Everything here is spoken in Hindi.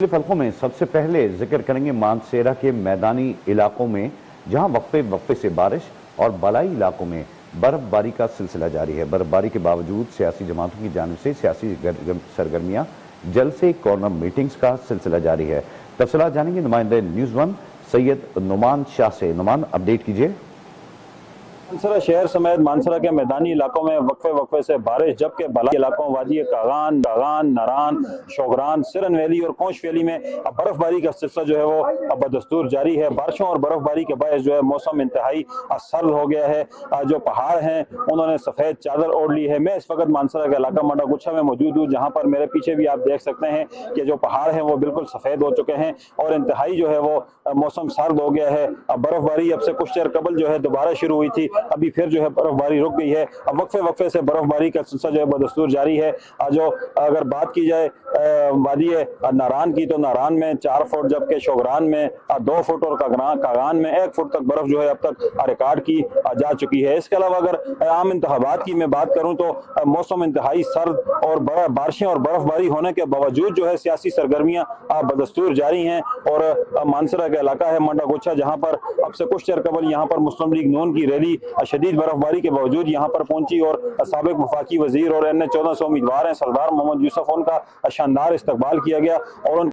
फलकों में सबसे पहले जिक्र करेंगे मानसेरा के मैदानी इलाकों में, जहां वक्फे वक्फे से बारिश और बलाई इलाकों में बर्फबारी का सिलसिला जारी है। बर्फबारी के बावजूद सियासी जमातों की जानिब से सियासी सरगर्मियां, जलसे कॉर्नर मीटिंग्स का सिलसिला जारी है। तफसीलात जानेंगे नुमाइंदे न्यूज़ वन सैयद नुमान शाह से। नुमान, अपडेट कीजिए। मानसरा शहर समेत मानसरा के मैदानी इलाकों में वक्फे वक्फे से बारिश, जबकि बलाई इलाकों वादी कागान, नारान, शोगरान, सिरन वैली और कोंच वैली में बर्फबारी का सिलसिला जो है वो बदस्तूर जारी है। बारिशों और बर्फबारी के बायस जो है मौसम इंतहाई सर्द हो गया है। जो पहाड़ हैं उन्होंने सफेद चादर ओढ़ ली है। मैं इस वक्त मानसरा के इलाका मंडागुच्छा में मौजूद हूँ, जहाँ पर मेरे पीछे भी आप देख सकते हैं कि जो पहाड़ हैं वो बिल्कुल सफेद हो चुके हैं और इंतहाई जो है वो मौसम सर्द हो गया है। बर्फबारी अब से कुछ देर कबल जो है दोबारा शुरू हुई थी, अभी फिर जो है बर्फबारी रुक गई है। अब वक्फे वक्फे से बर्फबारी का सिलसिला जो है बदस्तूर जारी है। जो अगर बात की जाए वादी नारान की, तो नारान में 4 फुट, जबकि शोगरान में 2 फुट और कागान में 1 फुट तक बर्फ जो है अब तक रिकॉर्ड की जा चुकी है। इसके अलावा अगर आम इंतखाबात की मैं बात करूं तो मौसम इंतहाई सर्द और बारिशें और बर्फबारी होने के बावजूद जो है सियासी सरगर्मियां बदस्तूर जारी हैं। और मानसरा का इलाका है मंडागुच्छा, जहां पर अब से कुछ देर कबल यहाँ पर मुस्लिम लीग नून की रैली शदीद बर्फबारी के बावजूद यहाँ पर पहुंची और साबिक वफाकी वजीर और अन्य 1400 उम्मीदवार हैं सरदार मोहम्मद यूसुफ, उनका शानदार इस्तकबाल किया गया और